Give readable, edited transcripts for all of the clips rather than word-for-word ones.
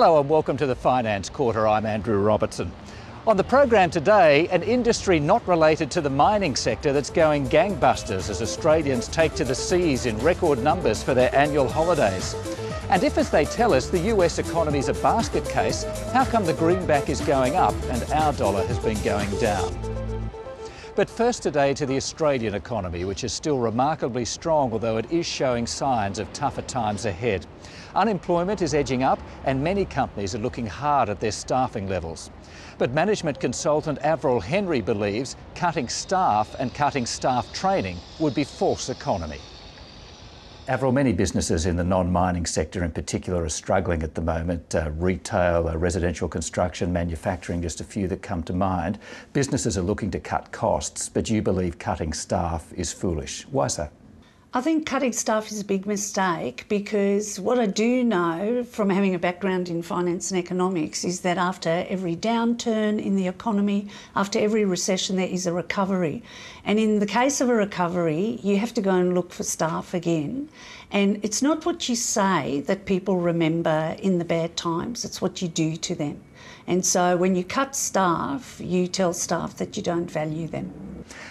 Hello and welcome to the Finance Quarter. I'm Andrew Robertson. On the program today, an industry not related to the mining sector that's going gangbusters as Australians take to the seas in record numbers for their annual holidays. And if, as they tell us, the US economy's a basket case, how come the greenback is going up and our dollar has been going down? But first today to the Australian economy, which is still remarkably strong, although it is showing signs of tougher times ahead. Unemployment is edging up and many companies are looking hard at their staffing levels. But management consultant Avril Henry believes cutting staff and cutting staff training would be false economy. Avril, many businesses in the non-mining sector in particular are struggling at the moment. Retail, residential construction, manufacturing, just a few that come to mind. Businesses are looking to cut costs, but you believe cutting staff is foolish. Why so? I think cutting staff is a big mistake because what I do know from having a background in finance and economics is that after every downturn in the economy, after every recession, there is a recovery. And in the case of a recovery, you have to go and look for staff again. And it's not what you say that people remember in the bad times, it's what you do to them. And so when you cut staff, you tell staff that you don't value them.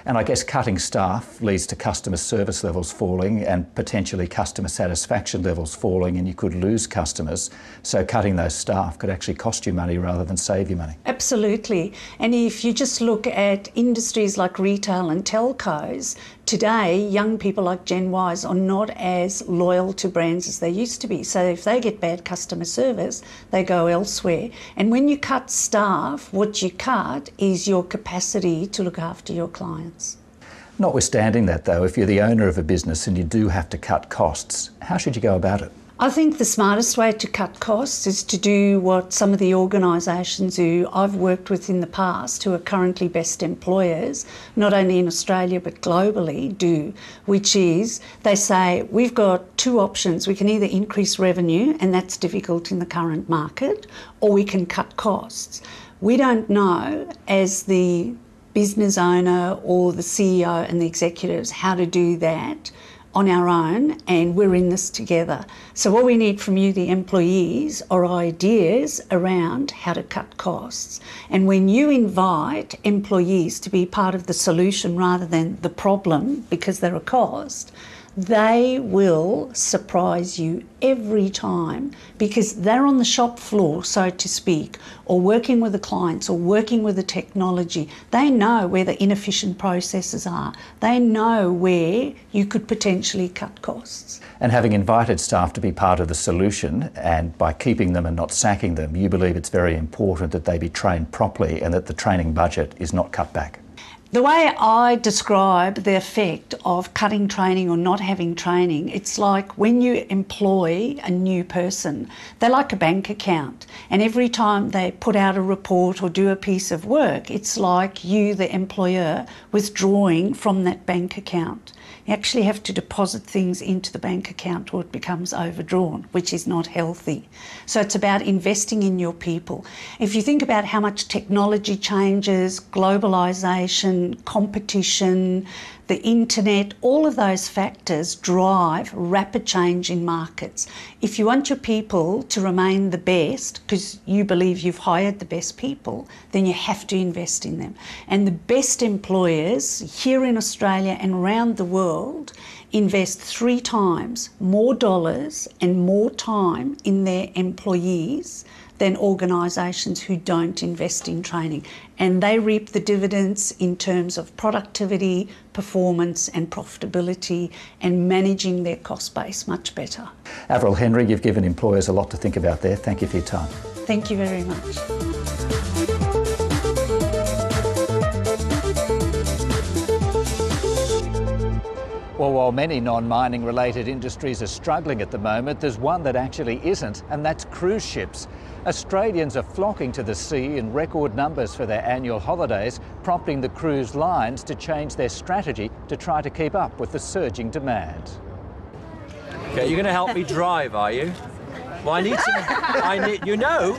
And I guess cutting staff leads to customer service levels falling and potentially customer satisfaction levels falling, and you could lose customers. So cutting those staff could actually cost you money rather than save you money. Absolutely. And if you just look at industries like retail and telcos, today young people like Gen Ys are not as loyal to brands as they used to be. So if they get bad customer service, they go elsewhere. And when you cut staff, what you cut is your capacity to look after your clients. Notwithstanding that though, if you're the owner of a business and you do have to cut costs, how should you go about it? I think the smartest way to cut costs is to do what some of the organisations who I've worked with in the past, who are currently best employers, not only in Australia but globally, do, which is they say we've got two options. We can either increase revenue, and that's difficult in the current market, or we can cut costs. We don't know, as the business owner or the CEO and the executives, how to do that on our own, and we're in this together. So what we need from you, the employees, are ideas around how to cut costs. And when you invite employees to be part of the solution rather than the problem because they're a cost, they will surprise you every time because they're on the shop floor, so to speak, or working with the clients or working with the technology. They know where the inefficient processes are. They know where you could potentially cut costs. And having invited staff to be part of the solution, and by keeping them and not sacking them, you believe it's very important that they be trained properly and that the training budget is not cut back. The way I describe the effect of cutting training or not having training, it's like when you employ a new person, they're like a bank account, and every time they put out a report or do a piece of work, it's like you, the employer, withdrawing from that bank account. You actually have to deposit things into the bank account or it becomes overdrawn, which is not healthy. So it's about investing in your people. If you think about how much technology changes, globalisation, competition, the internet, all of those factors drive rapid change in markets. If you want your people to remain the best, because you believe you've hired the best people, then you have to invest in them. And the best employers here in Australia and around the world invest 3 times more dollars and more time in their employees than organisations who don't invest in training. And they reap the dividends in terms of productivity, performance and profitability and managing their cost base much better. Avril Henry, you've given employers a lot to think about there. Thank you for your time. Thank you very much. Well, while many non-mining related industries are struggling at the moment, there's one that actually isn't, and that's cruise ships. Australians are flocking to the sea in record numbers for their annual holidays, prompting the cruise lines to change their strategy to try to keep up with the surging demand. Okay, you're going to help me drive, are you? Well, I need some.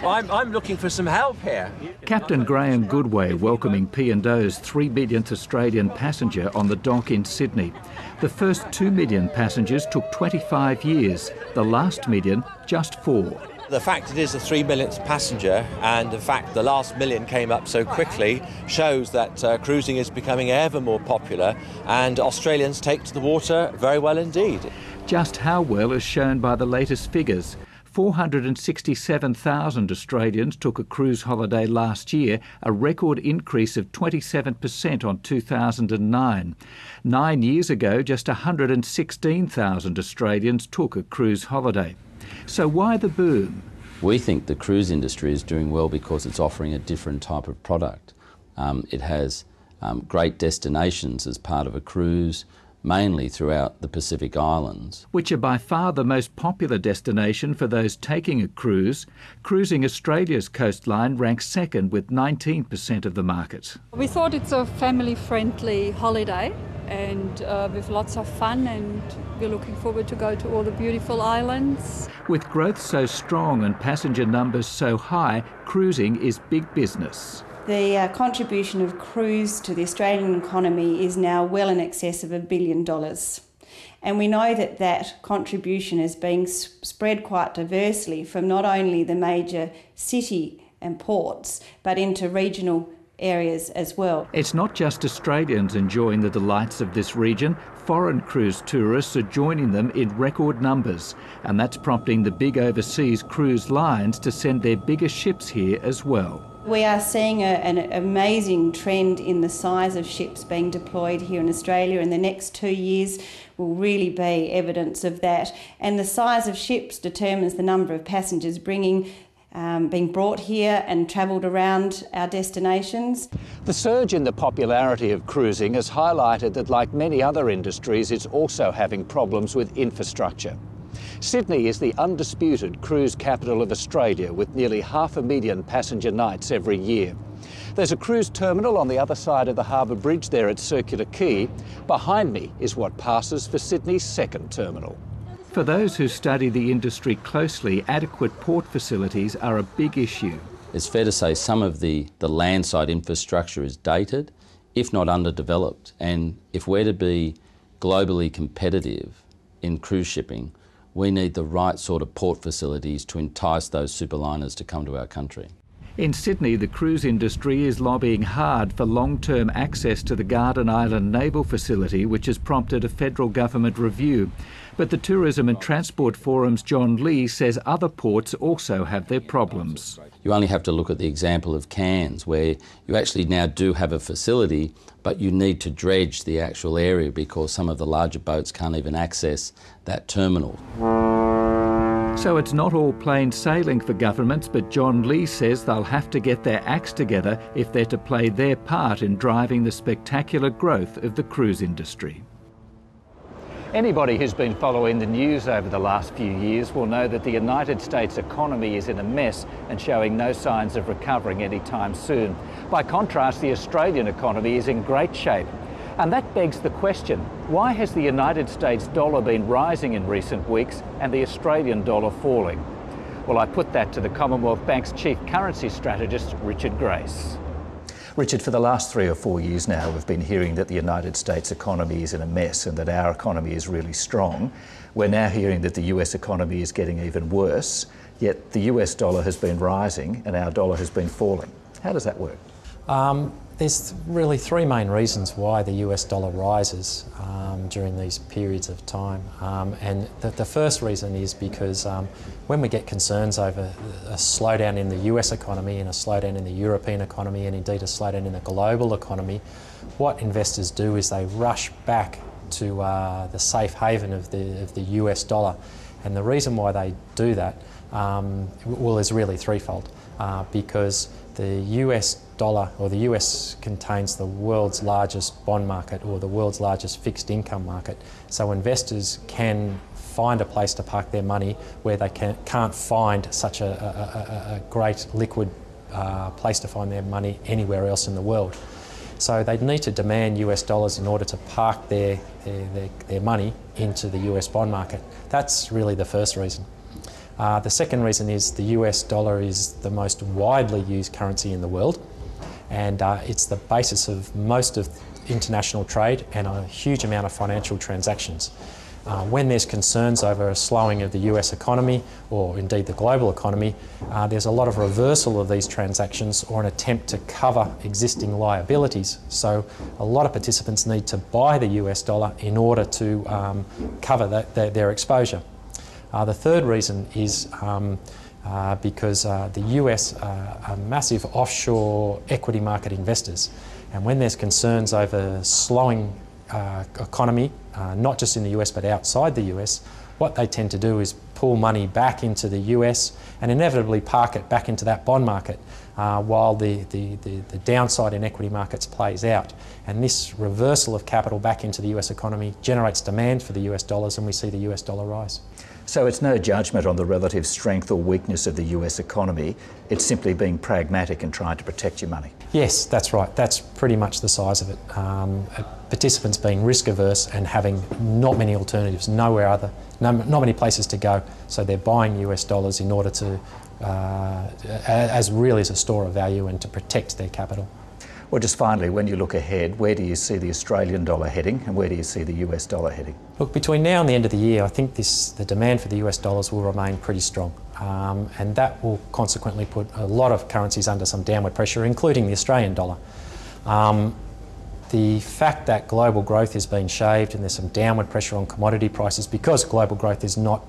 I'm looking for some help here. Captain Graham Goodway welcoming P&O's 3 millionth Australian passenger on the dock in Sydney. The first 2 million passengers took 25 years, the last million just 4. The fact it is the 3 millionth passenger and the fact the last million came up so quickly shows that cruising is becoming ever more popular and Australians take to the water very well indeed. Just how well is shown by the latest figures. 467,000 Australians took a cruise holiday last year, a record increase of 27% on 2009. 9 years ago, just 116,000 Australians took a cruise holiday. So why the boom? We think the cruise industry is doing well because it's offering a different type of product. It has great destinations as part of a cruise, mainly throughout the Pacific Islands. Which are by far the most popular destination for those taking a cruise. Cruising Australia's coastline ranks second with 19% of the market. We thought it's a family-friendly holiday and with lots of fun, and we're looking forward to go to all the beautiful islands. With growth so strong and passenger numbers so high, cruising is big business. The contribution of cruise to the Australian economy is now well in excess of $1 billion. And we know that that contribution is being spread quite diversely from not only the major city and ports, but into regional areas as well. It's not just Australians enjoying the delights of this region. Foreign cruise tourists are joining them in record numbers, and that's prompting the big overseas cruise lines to send their biggest ships here as well. We are seeing an amazing trend in the size of ships being deployed here in Australia, and the next 2 years will really be evidence of that. And the size of ships determines the number of passengers being brought here and travelled around our destinations. The surge in the popularity of cruising has highlighted that, like many other industries, it's also having problems with infrastructure. Sydney is the undisputed cruise capital of Australia, with nearly 500,000 passenger nights every year. There's a cruise terminal on the other side of the Harbour Bridge there at Circular Quay. Behind me is what passes for Sydney's second terminal. For those who study the industry closely, adequate port facilities are a big issue. It's fair to say some of the landside infrastructure is dated, if not underdeveloped, and if we're to be globally competitive in cruise shipping, we need the right sort of port facilities to entice those superliners to come to our country. In Sydney, the cruise industry is lobbying hard for long-term access to the Garden Island Naval Facility, which has prompted a federal government review. But the Tourism and Transport Forum's John Lee says other ports also have their problems. You only have to look at the example of Cairns, where you actually now do have a facility, but you need to dredge the actual area because some of the larger boats can't even access that terminal. So it's not all plain sailing for governments, but John Lee says they'll have to get their acts together if they're to play their part in driving the spectacular growth of the cruise industry. Anybody who's been following the news over the last few years will know that the United States economy is in a mess and showing no signs of recovering anytime soon. By contrast, the Australian economy is in great shape. And that begs the question, why has the United States dollar been rising in recent weeks and the Australian dollar falling? Well, I put that to the Commonwealth Bank's Chief Currency Strategist, Richard Grace. Richard, for the last 3 or 4 years now, we've been hearing that the United States economy is in a mess and that our economy is really strong. We're now hearing that the US economy is getting even worse, yet the US dollar has been rising and our dollar has been falling. How does that work? There's really 3 main reasons why the US dollar rises during these periods of time. And the first reason is because when we get concerns over a slowdown in the US economy and a slowdown in the European economy and indeed a slowdown in the global economy, what investors do is they rush back to the safe haven of the US dollar. And the reason why they do that, is really threefold. Because the US dollar, or the US contains the world's largest bond market or the world's largest fixed income market. So investors can find a place to park their money where they can't find such a great liquid place to find their money anywhere else in the world. So they need to demand US dollars in order to park their money into the US bond market. That's really the first reason. The second reason is the US dollar is the most widely used currency in the world, and it's the basis of most of international trade and a huge amount of financial transactions. When there's concerns over a slowing of the US economy, or indeed the global economy, there's a lot of reversal of these transactions or an attempt to cover existing liabilities. So a lot of participants need to buy the US dollar in order to cover their exposure. The third reason is because the US are massive offshore equity market investors, and when there's concerns over slowing economy, not just in the US but outside the US, what they tend to do is pull money back into the US and inevitably park it back into that bond market while the downside in equity markets plays out. And this reversal of capital back into the US economy generates demand for the US dollars, and we see the US dollar rise. So it's no judgment on the relative strength or weakness of the US economy, it's simply being pragmatic and trying to protect your money? Yes, that's right. That's pretty much the size of it. Participants being risk averse and having not many alternatives, not many places to go, so they're buying US dollars in order to, as really as a store of value and to protect their capital. Well, just finally, when you look ahead, where do you see the Australian dollar heading and where do you see the US dollar heading? Look, between now and the end of the year, I think the demand for the US dollars will remain pretty strong, and that will consequently put a lot of currencies under some downward pressure, including the Australian dollar. The fact that global growth has been shaved and there's some downward pressure on commodity prices because global growth is not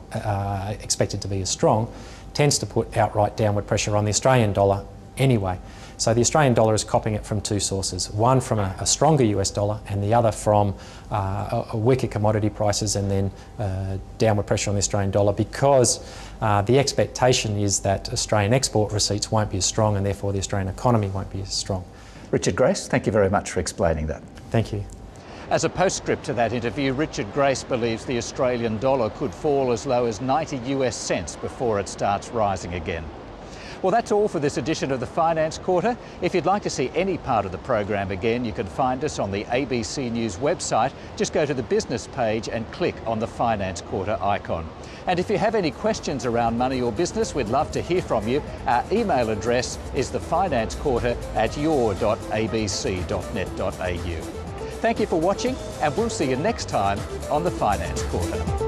expected to be as strong tends to put outright downward pressure on the Australian dollar anyway. So the Australian dollar is copying it from two sources, one from a stronger US dollar and the other from weaker commodity prices and then downward pressure on the Australian dollar, because the expectation is that Australian export receipts won't be as strong and therefore the Australian economy won't be as strong. Richard Grace, thank you very much for explaining that. Thank you. As a postscript to that interview, Richard Grace believes the Australian dollar could fall as low as 90 US cents before it starts rising again. Well, that's all for this edition of the Finance Quarter. If you'd like to see any part of the program again, you can find us on the ABC News website. Just go to the business page and click on the Finance Quarter icon. And if you have any questions around money or business, we'd love to hear from you. Our email address is thefinancequarter@your.abc.net.au. Thank you for watching, and we'll see you next time on the Finance Quarter.